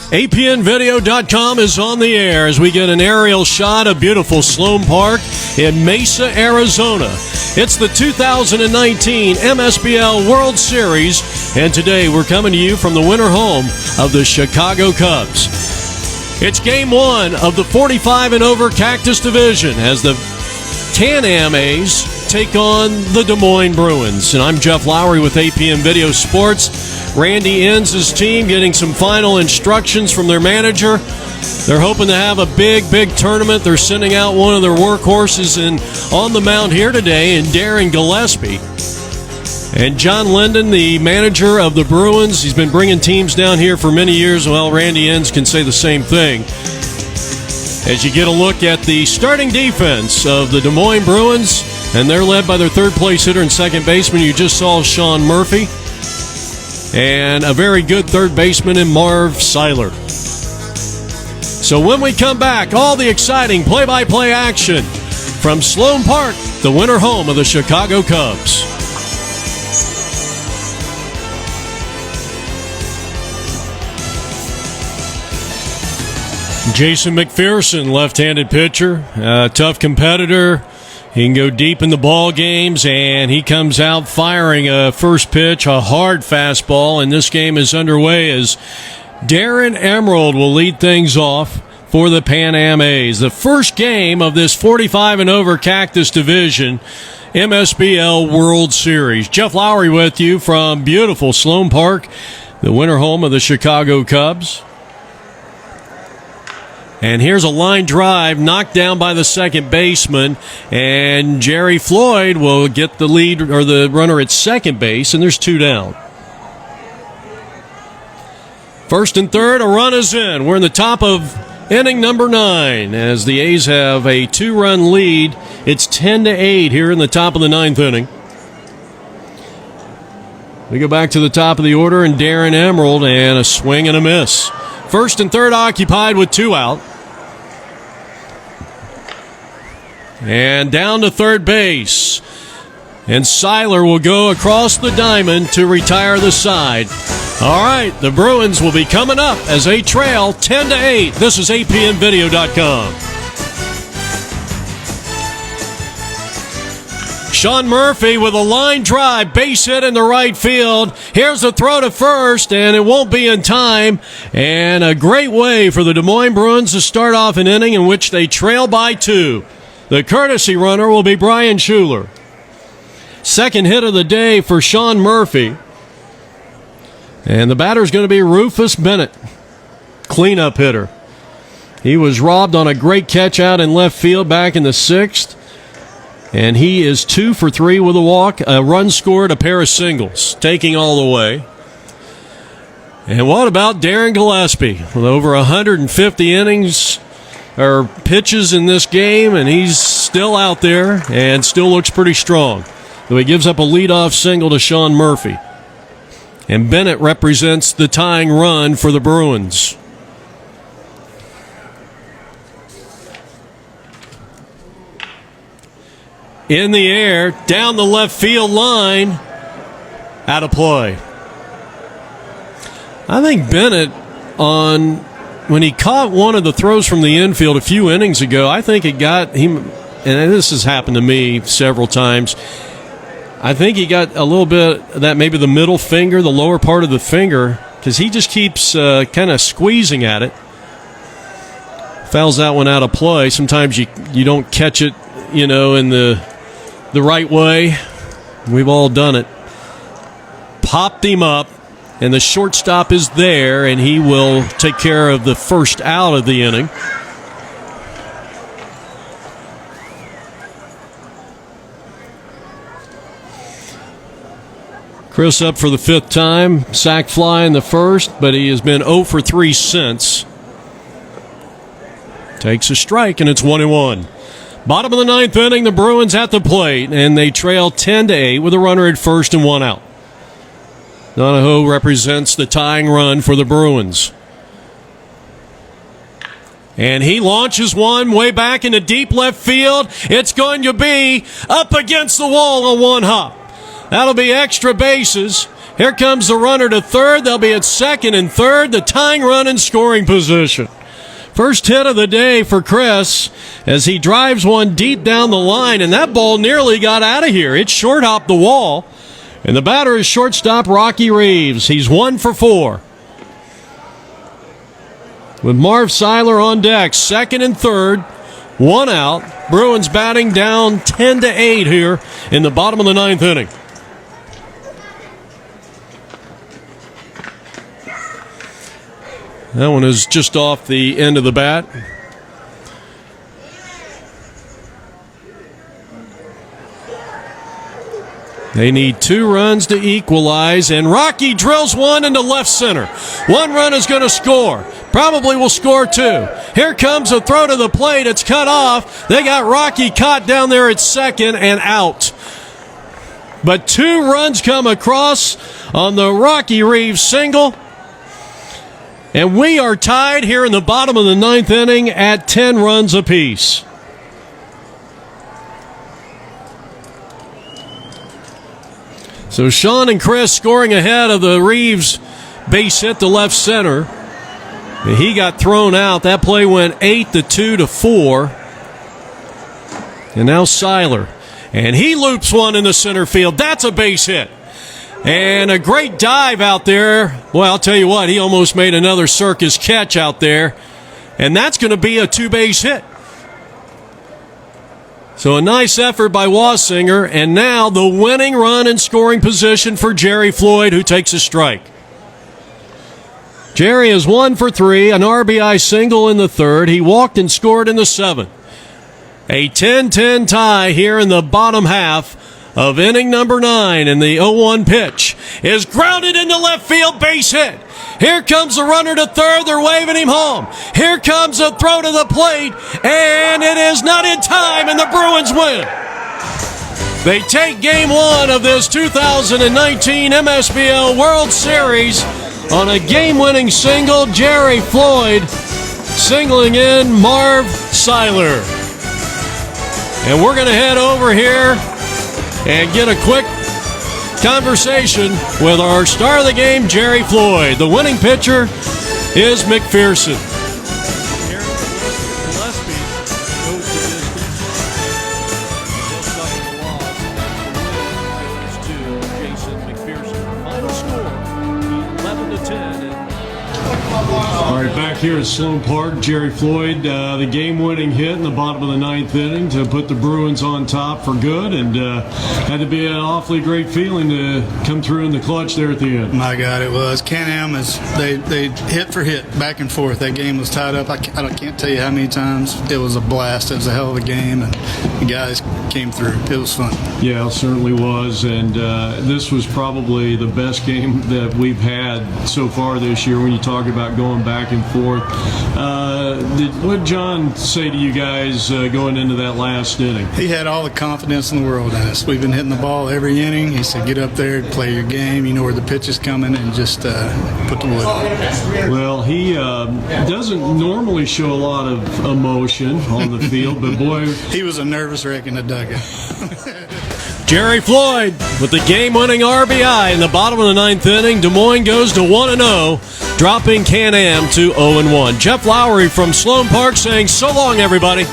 APNvideo.com is on the air as we get an aerial shot of beautiful Sloan Park in Mesa, Arizona. It's the 2019 MSBL World Series, and today we're coming to you from the winter home of the Chicago Cubs. It's Game 1 of the 45 and over Cactus Division as the Can-Am A's take on the Des Moines Bruins. And I'm Jeff Lowry with APN Video Sports. Randy Enns' team getting some final instructions from their manager. They're hoping to have a big tournament. They're sending out one of their workhorses on the mound here today in Darren Gillespie. And John Linden, the manager of the Bruins, he's been bringing teams down here for many years. Well, Randy Enns can say the same thing. As you get a look at the starting defense of the Des Moines Bruins, and they're led by their third-place hitter and second baseman. You just saw Sean Murphy. And a very good third baseman in Marv Seiler. So when we come back, all the exciting play-by-play action from Sloan Park, the winter home of the Chicago Cubs. Jason McPherson, left-handed pitcher, tough competitor. He can go deep in the ball games, and he comes out firing a first pitch, a hard fastball, and this game is underway as Darren Emerald will lead things off for the Pan-Am A's. The first game of this 45 and over Cactus Division MSBL World Series. Jeff Lowry with you from beautiful Sloan Park, the winter home of the Chicago Cubs. And here's a line drive knocked down by the second baseman, and Jerry Floyd will get the lead or the runner at second base, and there's two down. First and third, a run is in. We're in the top of inning number 9 as the A's have a 2-run lead. It's 10-8 here in the top of the 9th inning. We go back to the top of the order, and Darren Emerald, and a swing and a miss. First and third occupied with 2 out. And down to third base. And Seiler will go across the diamond to retire the side. All right, the Bruins will be coming up as they trail 10-8. This is APNvideo.com. Sean Murphy with a line drive, base hit in the right field. Here's the throw to first, and it won't be in time. And a great way for the Des Moines Bruins to start off an inning in which they trail by 2. The courtesy runner will be Brian Schuler. Second hit of the day for Sean Murphy. And the batter's going to be Rufus Bennett, cleanup hitter. He was robbed on a great catch out in left field back in the 6th. And he is 2 for 3 with a walk, a run scored, a pair of singles, taking all the way. And what about Darren Gillespie with over 150 innings or pitches in this game, and he's still out there and still looks pretty strong. Though he gives up a leadoff single to Sean Murphy. And Bennett represents the tying run for the Bruins. In the air, down the left field line, out of play. I think Bennett, when he caught one of the throws from the infield a few innings ago, I think it got him, and this has happened to me several times, I think he got a little bit of that, maybe the middle finger, the lower part of the finger, because he just keeps kind of squeezing at it. Fouls that one out of play. Sometimes you don't catch it, in the right way. We've all done it. Popped him up, and the shortstop is there, and he will take care of the first out of the inning. Chris up for the 5th time. Sac fly in the first, but he has been 0 for 3 since. Takes a strike, and it's 1-1. Bottom of the 9th inning, the Bruins at the plate, and they trail 10-8 with a runner at first and 1 out. Donahoe represents the tying run for the Bruins. And he launches one way back into deep left field. It's going to be up against the wall on one hop. That'll be extra bases. Here comes the runner to third. They'll be at second and third, the tying run in scoring position. First hit of the day for Chris as he drives one deep down the line, and that ball nearly got out of here. It short hopped the wall, and the batter is shortstop Rocky Reeves. He's 1 for 4. With Marv Seiler on deck, second and third, one out. Bruins batting down 10-8 here in the bottom of the ninth inning. That one is just off the end of the bat. They need 2 runs to equalize, and Rocky drills one into left center. One run is going to score. Probably will score 2. Here comes a throw to the plate. It's cut off. They got Rocky caught down there at second and out. But 2 runs come across on the Rocky Reeves single. And we are tied here in the bottom of the ninth inning at 10 runs apiece. So Sean and Chris scoring ahead of the Reeves base hit to left center. And he got thrown out. That play went 8-2 to 4. And now Seiler. And he loops one in the center field. That's a base hit. And a great dive out there. Well, I'll tell you what, he almost made another circus catch out there. And that's going to be a 2-base hit. So a nice effort by Wassinger. And now the winning run in scoring position for Jerry Floyd, who takes a strike. Jerry is 1 for 3, an RBI single in the third. He walked and scored in the seventh. A 10-10 tie here in the bottom half of inning number 9, and the 0-1 pitch is grounded into left field, base hit. Here comes the runner to third. They're waving him home. Here comes a throw to the plate, and it is not in time, and the Bruins win. They take game 1 of this 2019 MSBL World Series on a game-winning single. Jerry Floyd singling in Marv Seiler. And we're going to head over here and get a quick conversation with our star of the game, Jerry Floyd. The winning pitcher is McPherson. All right, back here at Sloan Park, Jerry Floyd, the game-winning hit in the bottom of the ninth inning to put the Bruins on top for good, and had to be an awfully great feeling to come through in the clutch there at the end. My God, it was. Can-Am, they hit for hit, back and forth. That game was tied up. I can't tell you how many times. It was a blast. It was a hell of a game, and the guys came through. It was fun. Yeah, it certainly was, and this was probably the best game that we've had so far this year when you talk about going back and forth. What did John say to you guys going into that last inning? He had all the confidence in the world in us. We've been hitting the ball every inning. He said, get up there, play your game. You know where the pitch is coming, and just put the wood on. Well, he doesn't normally show a lot of emotion on the field, but boy... He was a nervous wreck in the dugout. Jerry Floyd with the game-winning RBI in the bottom of the ninth inning. Des Moines goes to 1-0, dropping Can-Am to 0-1. Jeff Lowry from Sloan Park saying so long, everybody.